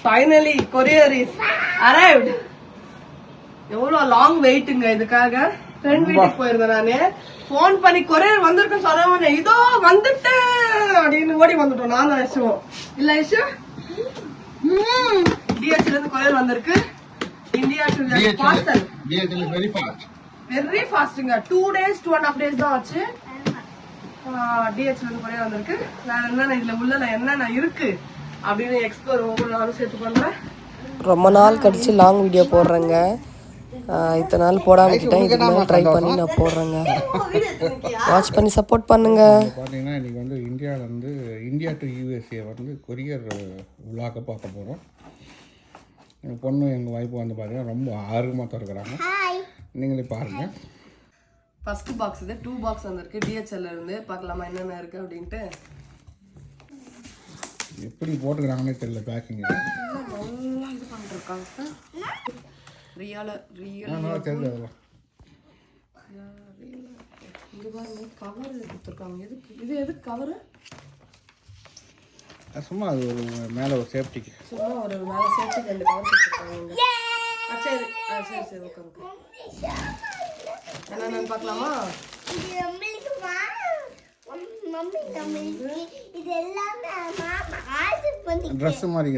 Finally, courier is arrived. எவ்வளோ long வெயிட்டுங்க இதுக்காக. Friend வீட்டுக்கு போயிருந்தேன் நானு. போன் பண்ணி கொரியர் வந்திருக்குன்னு சொன்ன இதோ வந்துட்டேன் அப்படின்னு ஓடி வந்துட்டோம் நானும் ஐஷுவும். இல்ல ஐஷு? டிஹெச்ல இருந்து கொரியர் வந்திருக்கு. India to parcel. DHL is very fast. Very ஃபாஸ்ட்டுங்க. 2 days 2.5 days தான் ஆச்சு. டிஹெச்ல இருந்து கொரியர் வந்திருக்கு. வேற என்னென்ன இதுல உள்ள என்னென்ன இருக்கு அப்படின்னு எக்ஸ்ப்ளோர் ஒவ்வொரு நாளும் சேர்த்து பண்றேன். ரொம்ப நாள் கழிச்சு லாங் வீடியோ போடுறேங்க. இத்தனை நாள் போடாம விட்டேன். இதுக்கு மேலே ட்ரை பண்ணி நான் போடுறேங்க. வாட்ச் பண்ணி சப்போர்ட் பண்ணுங்க. பார்த்தீங்கன்னா இன்றைக்கி வந்து இந்தியாவிலேருந்து இந்தியா டு யூஎஸ்ஏ வந்து கொரியர் விழாக்க பார்க்க போகிறோம். எங்கள் பொண்ணு எங்கள் ஒய்ஃபு வந்து பார்த்தீங்கன்னா ரொம்ப ஆர்வமாக திறக்கிறாங்க. நீங்களே பாருங்கள். ஃபஸ்ட்டு பாக்ஸ் இது 2 பாக்ஸ் வந்திருக்கு டிஹெச்எல்ல இருந்து. பார்க்கலாமா என்னென்ன இருக்குது அப்படின்ட்டு. எப்படி போட்டுக்கிறாங்கன்னே தெரியல பேக்கிங். நல்லா இது பண்ணிருக்காங்க. ரியலா தெரியுது அதெல்லாம். இங்க பாருங்க கவர் கொடுத்துருக்காங்க. எதுக்கு இது? எதுக்கு கவரு? சும்மா அது ஒரு மேலே ஒரு சேஃப்டிக்கு. சும்மா ஒரு மேலே சேஃப்டிக்கு 2 கவர் கொடுத்துருக்காங்க. சரி சரி சரி ஓகே ஓகே. என்னென்னு பார்க்கலாமா? ட்ரெஸ் மாதிரி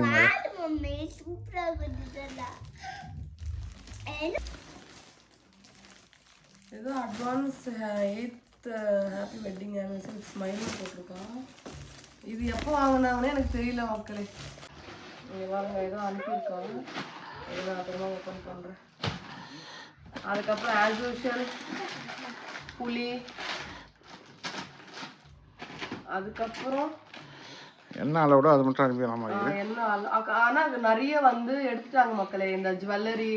ஏதோ advance 8th happy wedding anniversary smile போட்டிருக்கா. இது எப்போ வாங்கினாங்கன்னே எனக்கு தெரியல மக்களே. நீங்கள் வாங்க ஏதோ அனுப்பியிருக்காங்க. ஏதோ அப்புறமா ஓப்பன் பண்ணுறேன். அதுக்கப்புறம் ஆஸ் யூஷுவல் புளி. அதுக்கப்புறம் என்ன அளவோட அது மட்டும் அனுப்பிடலாமா? என்ன ஆனால் நிறைய வந்து எடுத்துட்டாங்க மக்களே. இந்த ஜுவல்லரி,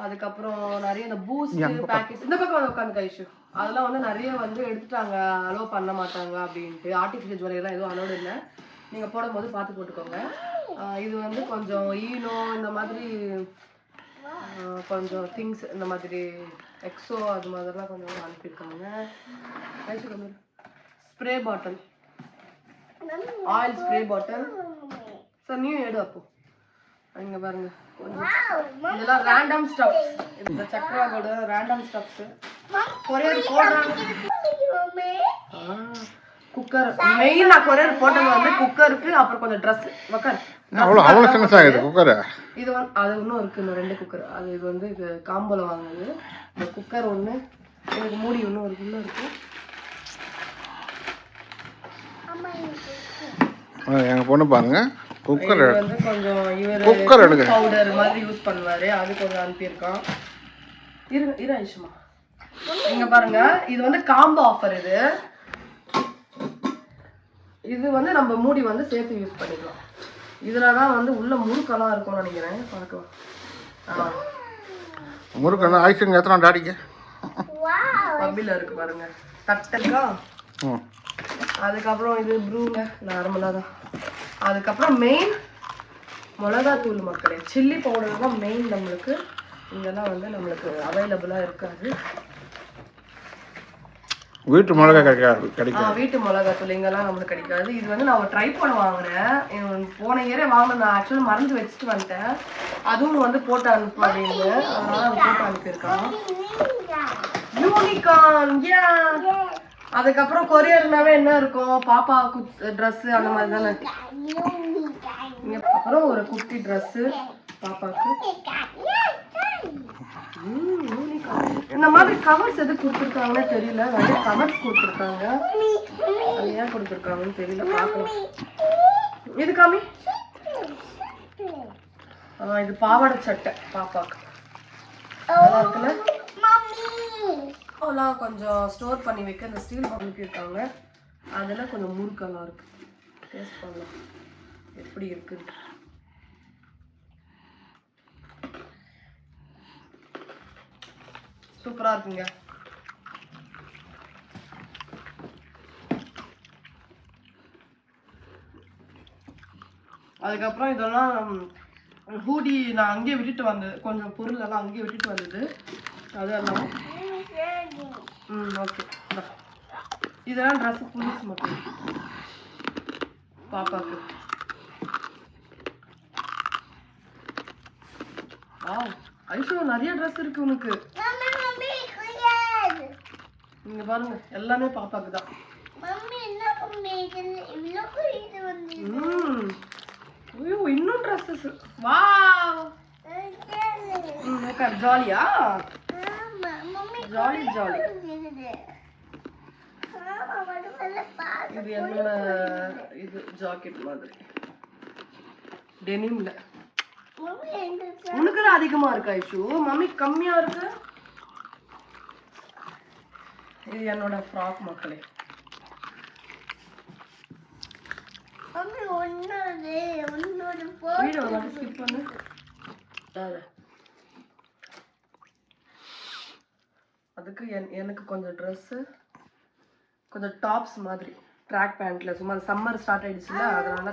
அதுக்கப்புறம் நிறைய இந்த பூஸ்ட் பேக்கெட். இந்த பக்கம் வந்து உட்காந்து கைஷு அதெல்லாம் வந்து நிறைய வந்து எடுத்துட்டாங்க. அலோவ் பண்ண மாட்டாங்க அப்படின்ட்டு. ஆர்டிஃபிஷியல் ஜுவல்லரிலாம் எதுவும் அலோடு இல்லை. நீங்கள் போடும்போது பார்த்து போட்டுக்கோங்க. இது வந்து கொஞ்சம் ஈனோ இந்த மாதிரி கொஞ்சம் திங்ஸ் இந்த மாதிரி எக்ஸோ அது மாதிரிலாம் கொஞ்சம் அனுப்பியிருக்காங்க. கைஷு கொஞ்சம் spray bottle, oil spray bottle. Sir நீ எடு அப்போ. இங்கே பாருங்க இதெல்லாம் ரேண்டம் ஸ்டஃப்ஸ். இந்த சக்கராவோட ரேண்டம் ஸ்டஃப்ஸ். கொரியர் போடுறாங்க. குக்கர் மெயின் நான் கொரியர் போட்டது வந்து குக்கருக்கு. அப்புறம் கொஞ்சம் ட்ரெஸ் உட்கார். இது வந்து அது இன்னும் இருக்கு. இன்னும் 2 குக்கர். அது இது வந்து இது காம்போல வாங்குது. இந்த குக்கர் ஒன்று, எனக்கு மூடி இன்னும் ஒரு இன்னும் இருக்கு. எங்க பொண்ணு பாருங்க குக்கர் வந்து கொஞ்சம் இவர் பவுடர் மாதிரி யூஸ் பண்ணுவாரு. அது கொஞ்சம் அனுப்பியிருக்கான். இரு ஐஷுமா இங்க பாருங்க. இது வந்து காம்போ ஆஃபர். இது வந்து நம்ம மூடி வந்து சேர்த்து யூஸ் பண்ணிக்கலாம். இதுலதான் வந்து உள்ள முறுக்கெல்லாம் இருக்கும்னு நினைக்கிறேன். பார்க்கலாம். முறுக்கு ஐஷுங்க எத்தனை டாடிக்கு பப்பில இருக்கு பாருங்க. தட்டக்கா. அதுக்கப்புறம் இது ப்ரூங்க நார்மலாக தான். அதுக்கப்புறம் மெயின் மிளகாத்தூள் மக்களே. சில்லி பவுடர் தான் மெயின். நம்மளுக்கு இங்கெல்லாம் வந்து நம்மளுக்கு அவைலபிளாக இருக்காது. வீட்டு மிளகா கிடைக்காது. வீட்டு மிளகாத்தூள் இங்கெல்லாம் நம்மளுக்கு கிடைக்காது. இது வந்து நான் ட்ரை பண்ண வாங்கினேன். போன இயரே வாங்கினேன். நான் ஆக்சுவலாக மறந்து வச்சுட்டு வந்துட்டேன். அதுவும் வந்து போட்டு அனுப்பு அப்படின்னு. அதனால அது போட்டு அனுப்பியிருக்கான். யூனிகார்ன். அதுக்கப்புறம் கொரியர்னாவே என்ன இருக்கும்? பாப்பா ட்ரெஸ் அந்த மாதிரி தானே. அப்புறம் ஒரு குட்டி ட்ரெஸ் பாப்பாக்கு. இந்த மாதிரி கவர்ஸ் எது கொடுத்துருக்காங்கன்னு தெரியல. நிறைய கவர்ஸ் கொடுத்துருக்காங்க. அது ஏன் கொடுத்துருக்காங்கன்னு தெரியல. பார்க்கலாம். இது காமி. இது பாவாடை சட்டை பாப்பாக்கு. நல்லா இருக்குல்ல? அதெல்லாம் கொஞ்சம் ஸ்டோர் பண்ணி வைக்க இந்த ஸ்டீல் அனுப்பியிருக்காங்க. அதெல்லாம் கொஞ்சம் முறுக்கெல்லாம் இருக்கு. டேஸ்ட் பண்ணலாம் எப்படி இருக்கு. சூப்பரா இருக்குங்க. அதுக்கப்புறம் இதெல்லாம் ஹூடி நான் அங்கேயே விட்டுட்டு வந்தது. கொஞ்சம் பொருள் எல்லாம் அங்கேயே விட்டுட்டு வந்தது. அதெல்லாம் ஓகே. இதெல்லாம் ட்ரெஸ் புதுசு மட்டும் பாப்பாக்கு. ஐஷோ நிறைய ட்ரெஸ் இருக்கு உனக்கு. நீங்க பாருங்க எல்லாமே பாப்பாக்கு தான். ஐயோ இன்னும் ட்ரெஸ்ஸஸ். வாவ். ஜாலியா ஜாலி ஜாலி. இது என்னோட இது ஜாக்கெட் மாதிரி டெனிம்ல. உனக்கு அதிகமா இருக்கு ஐஷு, மம்மி கம்மியா இருக்கு. இது என்னோட ஃப்ராக் மக்களே. வீடியோ மட்டும் ஸ்கிப் பண்ணு. அதுக்கு எனக்கு கொஞ்சம் ட்ரெஸ், கொஞ்சம் டாப்ஸ் மாதிரி ட்ராக் பேண்ட்ல. சும்மா சம்மர் ஸ்டார்ட் ஆயிடுச்சுல, அதனால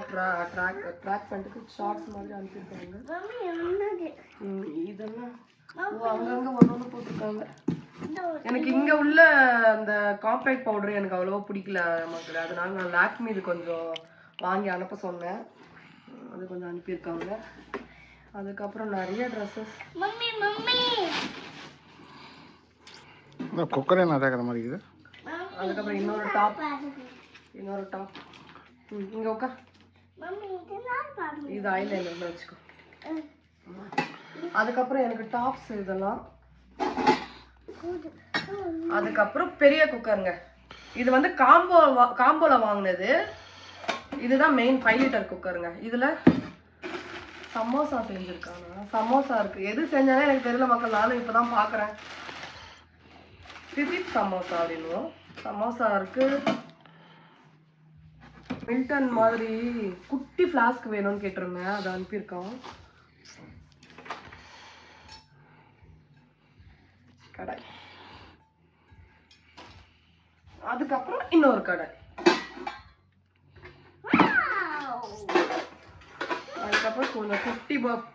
ட்ராக் பேண்ட்டுக்கு ஷார்ட்ஸ் மாதிரி அனுப்பியிருக்காங்க. இதெல்லாம் அங்கங்க ஒன்று போட்டிருக்காங்க. எனக்கு இங்க உள்ள அந்த காம்பேக்ட் பவுடர் எனக்கு அவ்வளவா பிடிக்கல மக்கள், அதனால நான் லாக்மி இது கொஞ்சம் வாங்கி அனுப்ப சொன்னேன். அது கொஞ்சம் அனுப்பியிருக்காங்க. அதுக்கப்புறம் நிறைய ட்ரெஸ்ஸஸ். குக்கரே நிறைய மாதிரி இருக்குது. அதுக்கப்புறம் இன்னொரு டாப் இங்க உட்கா. இது ஐலைனர்ல வச்சுக்கோ. அதுக்கப்புறம் எனக்கு டாப்ஸ் இதெல்லாம். அதுக்கப்புறம் பெரிய குக்கருங்க. இது வந்து காம்போல வாங்கினது. இதுதான் மெயின் 5 லிட்டர் குக்கருங்க. இதுல சமோசா செஞ்சிருக்காங்க. சமோசா இருக்கு. எது செஞ்சாலும் எனக்கு தெரியல மக்கள், நானும் இப்பதான் பாக்குறேன். திதிப் சமோசா அப்படின்னு சமோசா இருக்கு. மில்டன் மாதிரி குட்டி ஃப்ளாஸ்க் வேணும்னு கேட்டிருந்தேன், அதை அனுப்பியிருக்கான். கடை. அதுக்கப்புறம் இன்னொரு கடை. அதுக்கப்புறம் கொஞ்சம்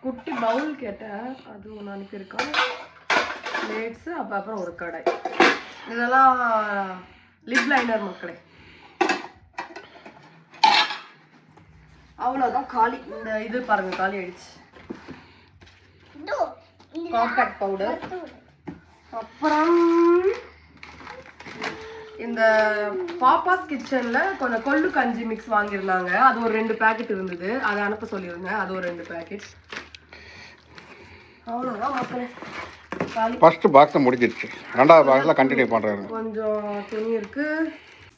குட்டி பவுல் கேட்டேன், அது ஒன்று அனுப்பியிருக்கான். பிளேட்ஸ். அப்புறம் ஒரு கடை. இதெல்லாம் லிப் லைனர் மக்களே. அவ்வளோதான் காலி. இந்த இது பாருங்க காலி ஆயிடுச்சு. Compact powder. அப்புறம் இந்த பாப்பாஸ் கிச்சன்ல கொஞ்சம் கொள்ளு கஞ்சி மிக்ஸ் வாங்கியிருந்தாங்க. அது ஒரு 2 பேக்கெட் இருந்தது, அதை அனுப்ப சொல்லியிருந்தேன். அது ஒரு 2 பேக்கெட். அவ்வளோதான் மக்களே. ஃபர்ஸ்ட் பாக்ஸ் முடிஞ்சிருச்சு. ரெண்டாவது பாக்ஸ்ல கண்டினியூ பண்றாங்க. கொஞ்சம் துணி இருக்கு.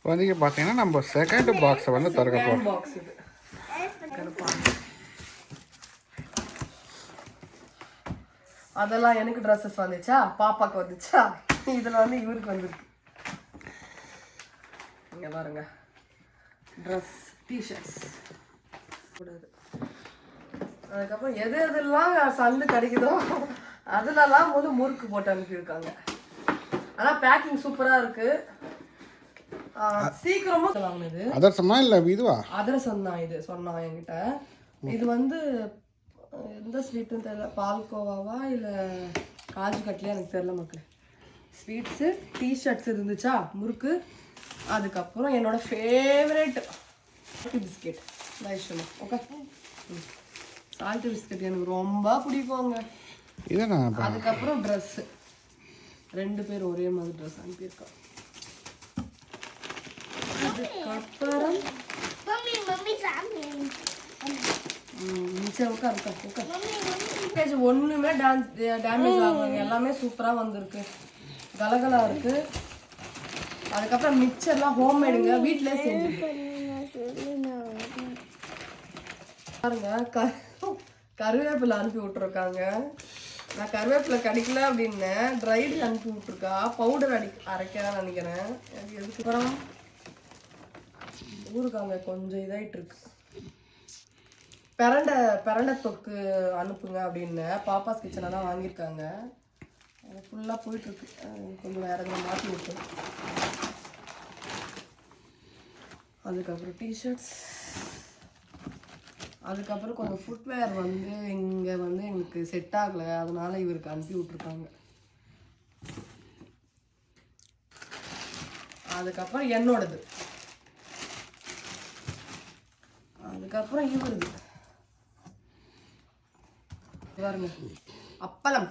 வந்து பார்த்தீங்கன்னா நம்ம செகண்ட் பாக்ஸை வந்து திறக்க போறோம். பாக்ஸ் இது அதெல்லாம் எனக்கு ட்ரெஸ்ஸஸ் வந்துச்சா, பாப்பாக்கு வந்துச்சா. இதுல வந்து இவருக்கு வந்துருக்கு. இங்க பாருங்க ட்ரெஸ், டிஷர்ட்ஸ் கூடாது. அதுக்கப்புறம் எது எதெல்லாம் சந்து கிடைக்குதோ அதுலலாம் முறுக்கு போட்டு அனுப்பியிருக்காங்க. ஆனால் பேக்கிங் சூப்பராக இருக்கு. சீக்கிரமா வாங்கினது. அதர்சமா இல்லை இதுவா? அதர்சம் தான் இது சொன்னான் என்கிட்ட. இது வந்து எந்த ஸ்வீட்டுன்னு தெரியல, பால்கோவாவா இல்லை காஜு கட்லியா எனக்கு தெரியல மக்கள். ஸ்வீட்ஸு, டிஷர்ட்ஸ் இருந்துச்சா, முறுக்கு. அதுக்கப்புறம் என்னோட favourite biscuit Vaishnav. Okay, salt biscuit எனக்கு ரொம்ப பிடிக்குங்க. அதுக்கப்புறம் ட்ரெஸ்ஸு 2 பேர் ஒரே மாதிரி ட்ரெஸ் அனுப்பியிருக்கான். அதுக்கப்புறம் ஒண்ணுமே டேமேஜ் ஆகுங்க, எல்லாமே சூப்பரா வந்திருக்கு, கலகலா இருக்கு. அதுக்கப்புறம் மிக்சர்லாம் ஹோம்மேடுங்க, வீட்டிலே செஞ்சு பாருங்க. கருவேப்பிலை அனுப்பி விட்டுருக்காங்க. நான் கருவேப்பிலை கிடைக்கல அப்படின்னு ட்ரைடு அனுப்பி விட்டுருக்கா. பவுடர் அரைக்கிறான்னு நினைக்கிறேன். எதுக்கப்புறம் ஊருக்காங்க கொஞ்சம் இதாயிட்டு இருக்கு. பிரண்டை தொக்கு அனுப்புங்க அப்படின்னு பாப்பாஸ் கிச்சனில் தான் வாங்கியிருக்காங்க. ஃபுல்லாக போயிட்டுருக்கு. கொஞ்சம் வேறு எதாவது மாற்றி விட்டு. அதுக்கப்புறம் டிஷர்ட்ஸ். அதுக்கப்புறம் கொஞ்சம் ஃபுட்வேர் வந்து இங்கே வந்து எங்களுக்கு செட் ஆகலை, அதனால இவருக்கு அனுப்பி விட்ருக்காங்க. அதுக்கப்புறம் என்னோடது. அதுக்கப்புறம் இவருது பாருங்க. அப்பளம்.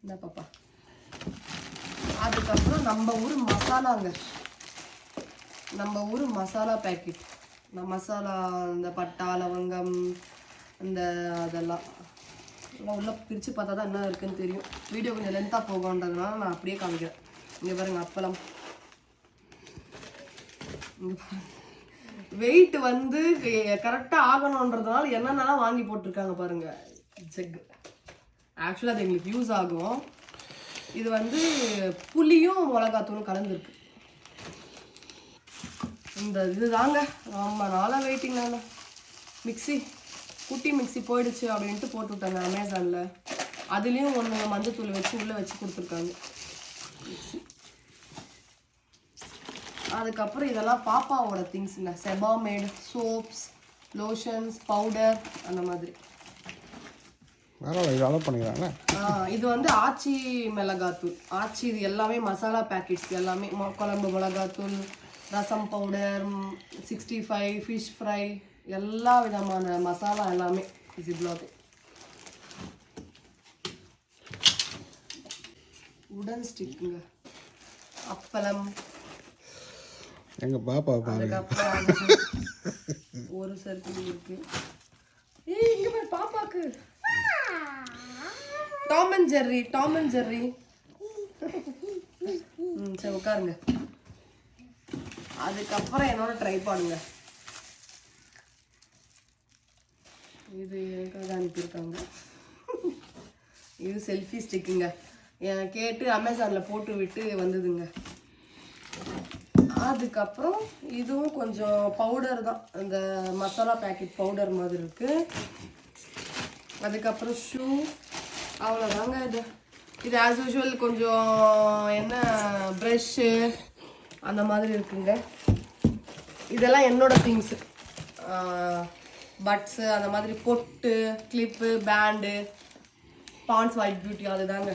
இந்த பாப்பா. அதுக்கப்புறம் நம்ம ஊர் மசாலாங்க, நம்ம ஊர் மசாலா பேக்கெட். இந்த மசாலா, இந்த பட்டா லவங்கம் இந்த அதெல்லாம் உள்ள பிரித்து பார்த்தா தான் என்ன இருக்குன்னு தெரியும். வீடியோ கொஞ்சம் லென்த்தாக போகன்றதுனால நான் அப்படியே காமிக்கிறேன். இங்கே பாருங்க அப்பளம். வெயிட் வந்து கரெக்டாக ஆகணுன்றதுனால என்னென்னலாம் வாங்கி போட்டிருக்காங்க பாருங்க. ஜெக் ஆக்சுவலாக அது எங்களுக்கு யூஸ் ஆகும். இது வந்து புளியும் மிளகாத்தூளும் கலந்துருக்கு. இந்த இது தாங்க ரொம்ப நாளாக வெயிட்டிங். நான் மிக்ஸி, குட்டி மிக்ஸி போயிடுச்சு அப்படின்ட்டு போட்டு விட்டாங்க அமேசானில். அதுலேயும் ஒன்று மஞ்சத்தூள் வச்சு உள்ளே வச்சு கொடுத்துருக்காங்க மிக்ஸி. அதுக்கப்புறம் இதெல்லாம் பாப்பாவோட திங்ஸுங்க. செபாமேட் சோப்ஸ், லோஷன்ஸ், பவுடர் அந்த மாதிரி. இது வந்து ஆச்சி மிளகாத்தூள், ஆச்சி. இது எல்லாமே மசாலா பேக்கெட்ஸ் எல்லாமே. குழம்பு மிளகாத்தூள், ரசம் பவுடர், 65 ஃபிஷ் ஃப்ரை, எல்லா விதமான மசாலா எல்லாமே ஜிப்லாக். உடன் ஸ்டிக்குங்க. அப்பளம் எங்க பாப்பா பாருங்க. ஒரு சர்க்கிள் இருக்கு. இங்க பாரு பாப்பாக்கு டாம் அண்ட் ஜெர்ரி. சரி உட்காருங்க. அதுக்கப்புறம் என்னோட ட்ரை பண்ணுங்க. இது எனக்காக அனுப்பியிருக்காங்க. இது செல்ஃபி ஸ்டிக்குங்க. கேட்டு அமேசானில் போட்டு விட்டு வந்ததுங்க. அதுக்கப்புறம் இதுவும் கொஞ்சம் பவுடர் தான், இந்த மசாலா பேக்கெட் பவுடர் மாதிரி இருக்கு. அதுக்கப்புறம் ஷூ, அவ்வளோதாங்க. இது ஆஸ் யூஷுவல் கொஞ்சம் என்ன ப்ரெஷ்ஷு அந்த மாதிரி இருக்குங்க. இதெல்லாம் என்னோட திங்ஸு. பட்ஸு அந்த மாதிரி, பொட்டு, clip, band, Pond's white beauty அதுதாங்க.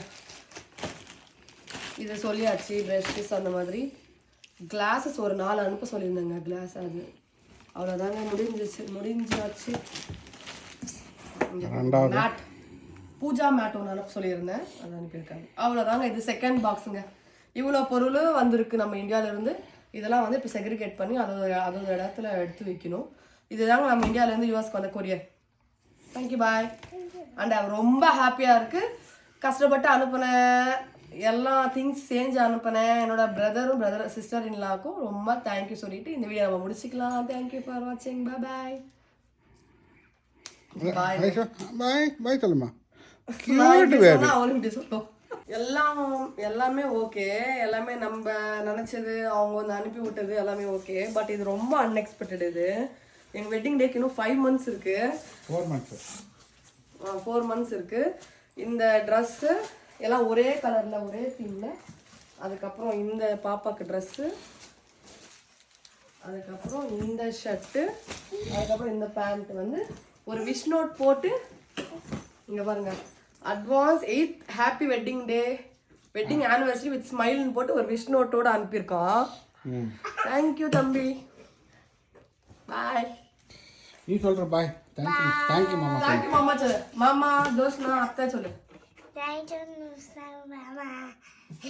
இதை சொல்லியாச்சு. ப்ரெஷ்ஷஸ் அந்த மாதிரி. கிளாஸஸ் ஒரு 4 அனுப்ப சொல்லியிருந்தேங்க. கிளாஸ் அது அவ்வளோதாங்க. முடிஞ்சாச்சு. மேட், பூஜா மேட் ஒன்று அனுப்ப சொல்லியிருந்தேன், அதை அனுப்பியிருக்காங்க. அவ்வளோதாங்க. இது செகண்ட் பாக்ஸுங்க. இவ்வளோ பொருள் வந்திருக்கு நம்ம இந்தியாவிலேருந்து. இதெல்லாம் வந்து இப்போ செக்ரிகேட் பண்ணி அதோட இடத்துல எடுத்து வைக்கணும். இதுதாங்க நம்ம இந்தியாவிலேருந்து யூஎஸ்க்கு வந்த கொரியர். Thank you bye. அண்ட் ரொம்ப ஹாப்பியாக இருக்குது. கஷ்டப்பட்டு அனுப்பின எல்லா திங்ஸ் சேஞ்ச் அனுப்பினேன். என்னோட பிரதர் சிஸ்டர் இன்லாக்கும் ரொம்ப தேங்க்யூ சொல்லிட்டு இந்த வீடியோ நம்ம முடிச்சுக்கலாம். தேங்க்யூ ஃபார் வாட்சிங். பாய் பாய் சொல்லுமா. எல்லாமே ஓகே. எல்லாமே நம்ம நினைச்சது, அவங்க வந்து அனுப்பி விட்டது எல்லாமே ஓகே. பட் இது ரொம்ப அன்எக்ஸ்பெக்டட். இது எங்க வெட்டிங் டேக்கு இன்னும் 5 months இருக்கு. 4 months இருக்கு. இந்த ட்ரெஸ்ஸு எல்லாம் ஒரே கலர்ல, ஒரே தீம்ல. அதுக்கப்புறம் இந்த பாப்பாக்கு ட்ரெஸ்ஸு, அதுக்கப்புறம் இந்த ஷர்ட்டு, அதுக்கப்புறம் இந்த பேண்ட் வந்து ஒரு விஷ் நோட் போட்டு இங்க பாருங்க, advance 8th happy wedding day, wedding anniversary with ஸ்மைல்னு போட்டு ஒரு விஷ் நோட்டோட அனுப்பியிருக்கான். தேங்க்யூ தம்பி. பாய். நீ சொல்ற பாய். தேங்க்யூ மாமா. தேங்க்யூ மாமா சொல்லு. மாமா, தோஸ்னா, அத்தை சொல்லு. I don't know, so Mama.